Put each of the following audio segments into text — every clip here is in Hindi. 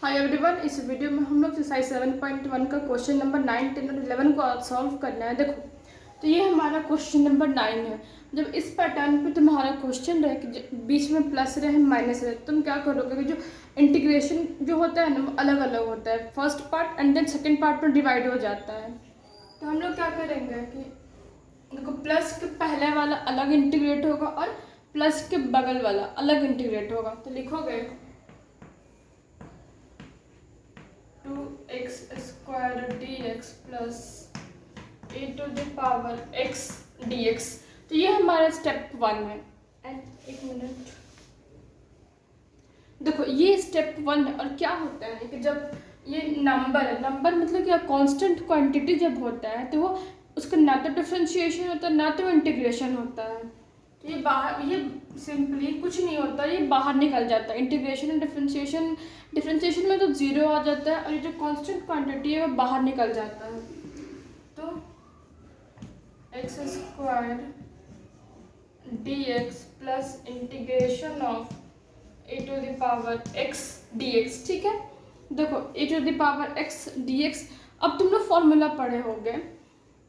हाय एवरीवन, इस वीडियो में हम लोग एक्सरसाइज 7.1 का क्वेश्चन नंबर 9, 10 और 11 को सॉल्व करना है। देखो, तो ये हमारा क्वेश्चन नंबर 9 है। जब इस पैटर्न पे तुम्हारा क्वेश्चन रहे कि बीच में प्लस रहे माइनस रहे, तुम क्या करोगे कि जो इंटीग्रेशन जो होता है ना वो अलग अलग होता है। First part and then second part में डिवाइड हो जाता है। तो हम लोग क्या करेंगे कि देखो, प्लस के पहले वाला अलग इंटीग्रेट होगा और प्लस के बगल वाला अलग इंटीग्रेट होगा। तो लिखोगे 2x square dx plus A to the power x dx। तो ये हमारा स्टेप 1 है। एंड एक मिनट, देखो ये स्टेप 1 है। और क्या होता है कि जब ये नंबर है, नंबर मतलब क्या, कांस्टेंट क्वांटिटी जब होता है तो वो उसका ना तो डिफ्रेंशिएशन होता है ना तो इंटीग्रेशन होता है। तो ये बाहर, ये सिंपली कुछ नहीं होता, ये बाहर निकल जाता है। इंटीग्रेशन एंड डिफ्रेंशिएशन में तो जीरो आ जाता है और ये जो कांस्टेंट क्वांटिटी है वो बाहर निकल जाता है। तो x square d x plus integration of a to the power x d x. ठीक है, देखो a to the power x d x. अब तुम लोग फॉर्मूला पढ़े होंगे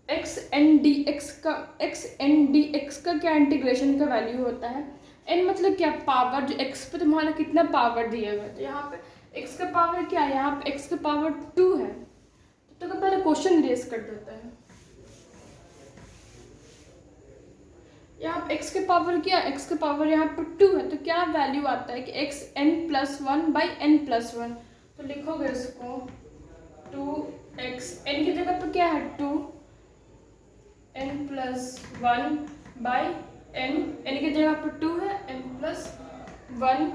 एक्स एन डी एक्स का क्या इंटीग्रेशन का वैल्यू होता है। एन मतलब क्या, पावर। जो एक्स पे तुम्हारा कितना पावर दिया हुआ है, तो यहाँ पे एक्स का पावर क्या है, यहाँ पे एक्स का पावर 2 है। तो पहले क्वेश्चन रेज कर देता है। यहाँ पे एक्स के पावर क्या, एक्स का पावर यहाँ पर 2 है। तो क्या वैल्यू आता है कि x n plus 1 by n plus 1। तो लिखोगे इसको 2x, एन की जगह पर क्या है 2, n plus 1 by n, n की जगह पर 2 है, एन प्लस 1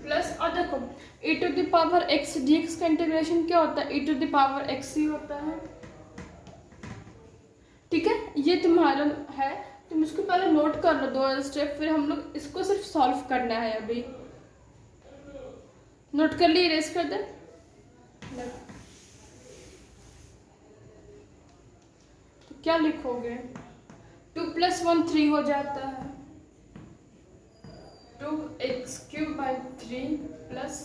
प्लस, और देखो e to the power x d x का इंटीग्रेशन क्या होता है, e to the power x ही होता है। ठीक है, ये तुम्हारा है। तुम इसको पहले नोट कर लो 2 स्टेप, फिर हम लोग इसको सिर्फ सॉल्व करना है। अभी नोट कर लिए, इरेज कर दे। तो क्या लिखोगे, 2 प्लस 1 3 हो जाता है, 2x cube by 3 plus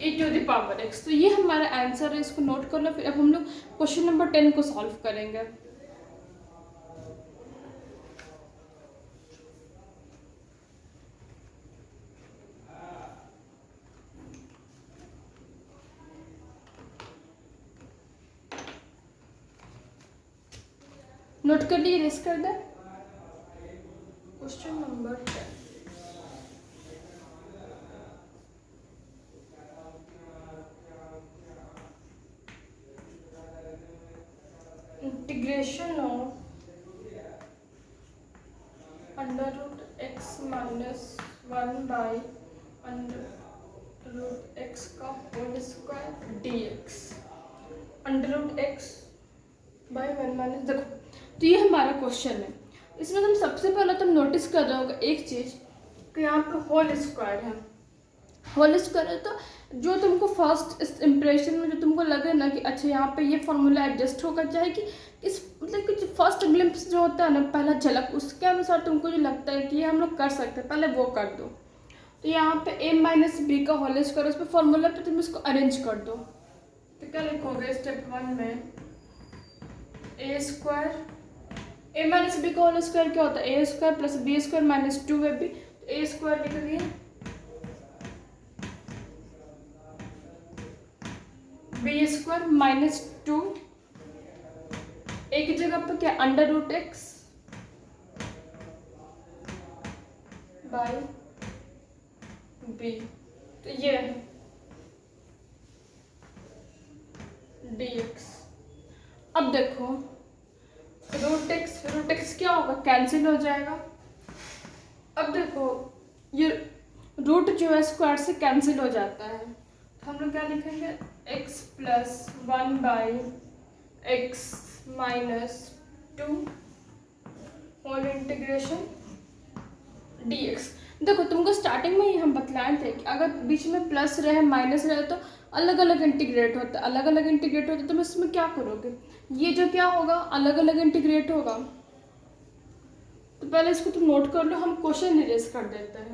e to the power x। तो ये हमारा आंसर है, इसको नोट कर लो। फिर अब हम लोग क्वेश्चन नंबर 10 को सॉल्व करेंगे। नोट कर लिए, रेस कर दे। Question number 10, integration of under root x minus 1 by under root x का whole square d x, under root x by 1 minus. देखो, तो ये हमारा क्वेश्चन है। इसमें तुम सबसे पहले तुम नोटिस कर रहे होगे एक चीज़ कि यहाँ पे होल स्क्वायर है। होल स्क्वायर है तो जो तुमको फर्स्ट इम्प्रेशन में जो तुमको लगे ना कि अच्छा यहाँ पे ये फॉर्मूला एडजस्ट होगा, चाहे कि इस मतलब कि फर्स्ट ग्लिम्प्स जो होता है ना, पहला झलक, उसके अनुसार तुमको जो लगता है कि ये हम लोग कर सकते हैं, पहले वो कर दो। तो यहाँ पे a माइनस बी का होल स्क्वायर, उस पर फॉर्मूला पे तुम इसको अरेंज कर दो। तो क्या लिखोगे स्टेप 1 में, a square, a minus b का होल स्क्वायर क्या होता है, a square plus b square minus 2 है बी। तो ए स्क्वायर लिख दिए, बी स्क्वायर माइनस 2, ए की जगह पर क्या, under root x by B. तो ये है डी एक्स। अब देखो रूट एक्स क्या होगा, कैंसिल हो जाएगा। अब देखो ये रूट जो है स्क्वायर से कैंसिल हो जाता है, तो हम लोग क्या लिखेंगे, x plus 1 by x minus 2 whole integration d x. देखो तुमको स्टार्टिंग में ही हम बतलाए थे कि अगर बीच में प्लस रहे माइनस रहे तो अलग अलग इंटीग्रेट होता है, अलग अलग इंटीग्रेट होता है। तो इसमें क्या करोगे, ये जो क्या होगा अलग अलग इंटीग्रेट होगा। तो पहले इसको तुम नोट कर लो, हम क्वेश्चन इरेज कर देते हैं।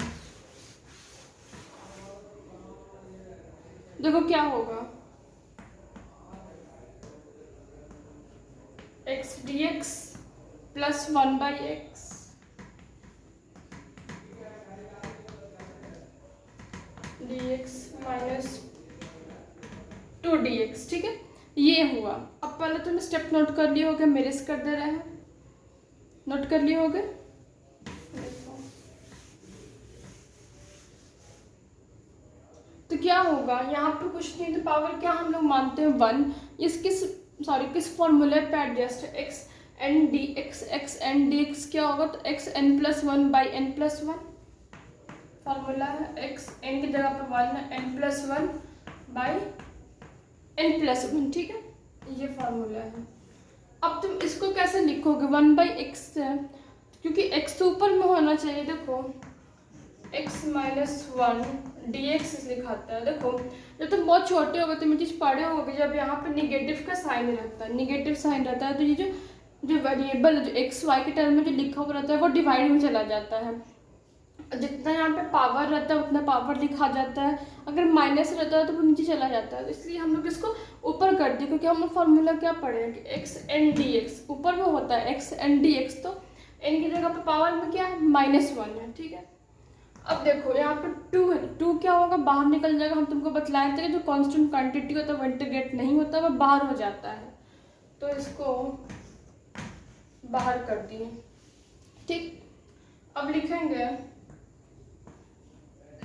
देखो क्या होगा, x d x plus 1/x D x minus 2dx, ठीक है, ये हुआ। अब पहले तुमने स्टेप नोट कर लिए होगे, मेरे से कर दे रहे हैं, नोट कर लिए होगे। तो क्या होगा यहाँ पे, कुछ नहीं, तो पावर क्या हम लोग मानते हैं 1, इस किस फॉर्मूले पे एडजस्ट है, एक्स एन डी एक्स क्या होगा, तो x n plus 1/n+1 formula है, एक्स एन की जगह पे 1 n+1/n+1, ठीक है, ये फॉर्मूला है। अब तुम इसको कैसे लिखोगे, 1/x से, क्योंकि x तो ऊपर में होना चाहिए, देखो x-1 dx लिखाता है। देखो जब तुम बहुत छोटे हो गए तुम ये चीज़ पढ़े होगे, जब यहाँ पे निगेटिव का साइन रहता है, निगेटिव साइन रहता है, तो ये जो वेरिएबल जो एक्स वाई के टर्म में जो लिखा हुआ रहता है वो डिवाइड में चला जाता है। जितना यहाँ पे पावर रहता है उतना पावर लिखा जाता है, अगर माइनस रहता है तो वो नीचे चला जाता है। तो इसलिए हम लोग इसको ऊपर कर दिए, क्योंकि हम लोग फॉर्मूला क्या पढ़े हैं कि एक्स एन डी एक्स ऊपर में होता है, एक्स एन डी एक्स, तो एन की जगह पे पावर में क्या है, -1 है, ठीक है। अब देखो यहाँ पे 2 है, 2 क्या होगा, बाहर निकल जाएगा। हम तुमको बतलाए थे कि जो कांस्टेंट क्वांटिटी होता है वो इंटीग्रेट नहीं होता, वो बाहर हो जाता है, तो इसको बाहर कर दिए, ठीक। अब लिखेंगे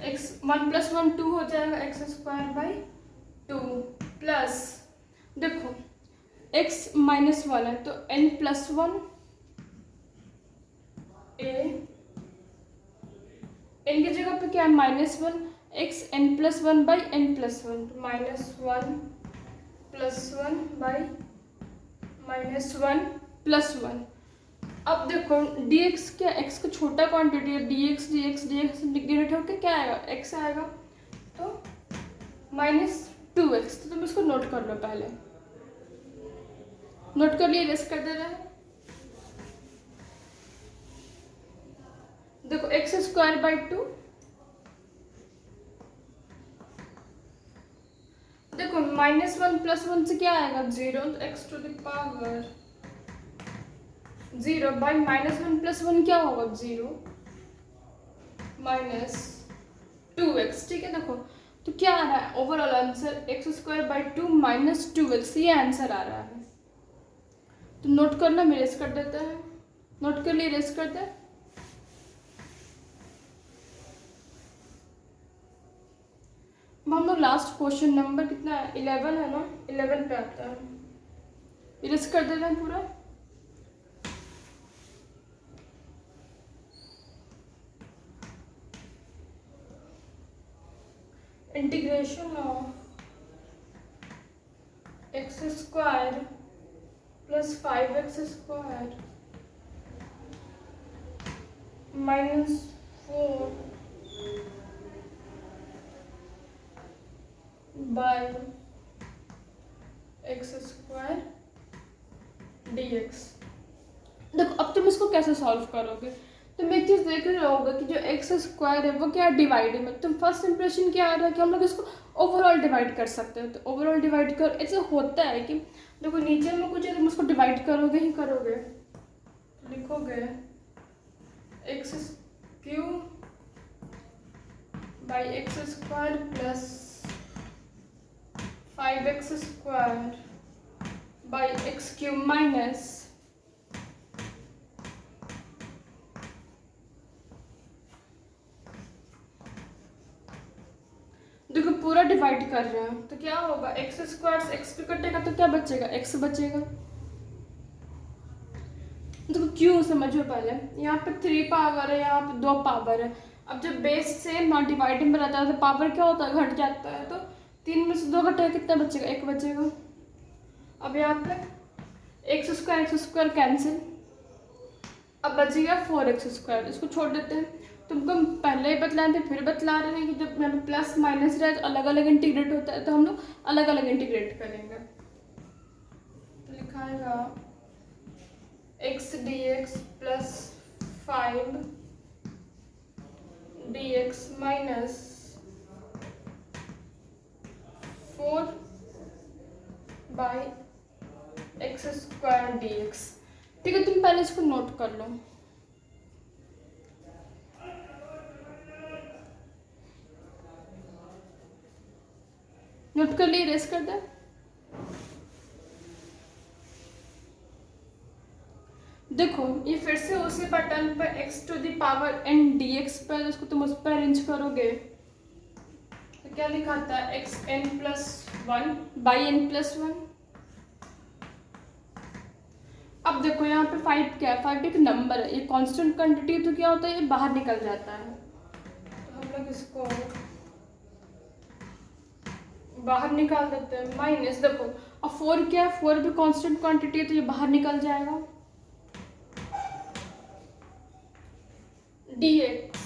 x 1 + 1 2 हो जाएगा, x² 2 प्लस, देखो x -1 है तो n+1 a, n की जगह पे क्या है -1, x n+1/n+1 -1 अब देखो dx क्या, x का छोटा क्वांटिटी है, dx इंटीग्रेट होकर क्या आएगा, x आएगा, तो -2x। तो तुम इसको नोट कर लो, पहले नोट कर लिए, रेस्ट कर दे रहे हैं। देखो x² 2, देखो -1 + 1 से क्या आएगा 0, तो x⁻0 बाई -1 + 1 क्या होगा 0 -2x, ठीक है। देखो तो क्या आ रहा है ओवरऑल आंसर, x² 2 -2x, ये आंसर आ रहा है। तो नोट करना, मैं रेस कर देते हैं, नोट कर लिए, रेस करते हैं। अब हम लोग लास्ट क्वेश्चन नंबर कितना है, 11 है ना, 11 पे आता है, रेस कर देते हैं पूरा। Integration of x² + 5x² -4 by x² dx। देखो अब तुम इसको कैसे सॉल्व करोगे, तुम एक चीज़ देख रहे होगे कि जो x² है वो क्या डिवाइड में, तुम फर्स्ट इंप्रेशन क्या आ रहा है कि हम लोग इसको ओवरऑल डिवाइड कर सकते हैं। तो ओवरऑल डिवाइड कर, ऐसे होता है कि देखो नीचे में कुछ है, तुम उसको डिवाइड करोगे ही करोगे, तो लिखोगे x³ by x² plus 5x² by x³ minus, देखो पूरा डिवाइड कर रहे हैं तो क्या होगा, x² से x पे कटेगा तो क्या बचेगा, x बचेगा। देखो क्यों समझो, पहले यहाँ पे 3 पावर है, यहाँ पे 2 पावर है। अब जब बेस सेम डिवाइड में रहता है तो पावर क्या होता है, घट जाता है, तो 3 में से 2 घटेगा, कितना बचेगा, 1 बचेगा। अब यहाँ पे x² कैंसिल, अब बचेगा 4x², इसको छोड़ देते हैं। तुमको हम पहले ही बतलाए थे, फिर बतला रहे हैं कि जब यहाँ पे प्लस माइनस रहे तो अलग अलग इंटीग्रेट होता है, तो हम लोग अलग अलग इंटीग्रेट करेंगे। तो लिखाएगा x dx plus 5 dx minus by x square d x. ठीक है, तुम पहले इसको नोट कर लो। नोट कर लिए, रेस कर दे। देखो ये फिर से उसी पैटर्न पर x to the power n dx पर, इसको तुम उस पर अरेंज करोगे तो क्या लिखा था, x n plus one by n plus one. अब देखो यहाँ पे 5 क्या है, 5 एक नंबर है, ये कांस्टेंट क्वांटिटी, तो क्या होता है ये बाहर निकल जाता है, तो हम लोग इसको बाहर निकाल देते हैं। माइनस, देखो अब 4 क्या है, 4 भी कांस्टेंट क्वांटिटी है तो ये बाहर निकल जाएगा। dx,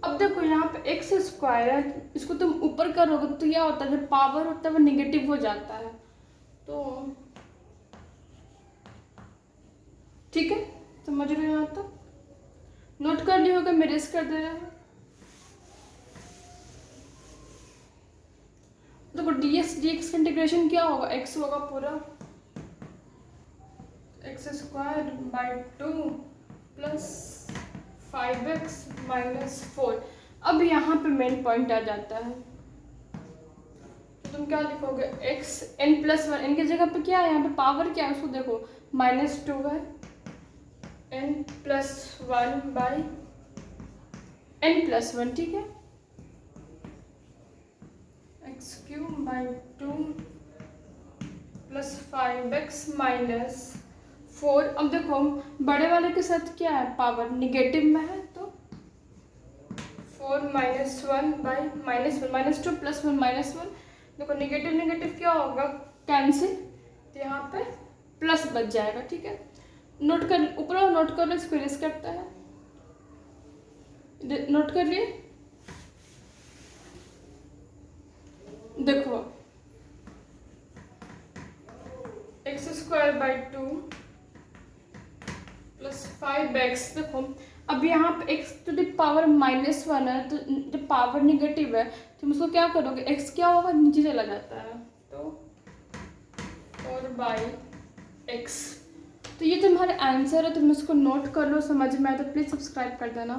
अब देखो यहाँ पे एक्स स्क्वायर है, इसको तुम ऊपर करोगे तो क्या होता है, जो पावर होता है वो निगेटिव हो जाता है। तो ठीक है, समझ रहे हो यहाँ तक, नोट कर लिया होगा, मैं रेस कर दे रहा हूँ। देखो dx dx का इंटीग्रेशन क्या होगा, x होगा पूरा, x square by 2 plus 5x minus 4। अब यहाँ पे मेन पॉइंट आ जाता है, तो तुम क्या लिखोगे, x n प्लस वन, इनकी जगह पे क्या है, यहाँ पे पावर क्या है उसको देखो, -2 है, n plus one by n plus one. ठीक है, x cube by 2 plus 5x minus 4। अब देखो बड़े वाले के साथ क्या है, पावर निगेटिव में है, तो 4 minus one by -2 plus one minus one. देखो निगेटिव निगेटिव क्या होगा, कैंसिल, तो यहाँ पे प्लस बच जाएगा। ठीक है, नोट कर, ऊपर नोट कर लो, इसको रेस करता है, नोट कर लिए। देखो x square by 2 plus 5x, देखो अब यहाँ पे x टू द पावर -1 है, तो जब पावर निगेटिव है तो उसको क्या करोगे, x क्या होगा, नीचे चला जाता है, तो 4/x। तो ये तुम्हारा आंसर है, तुम इसको नोट कर लो, समझ में आए तो प्लीज़ सब्सक्राइब कर देना।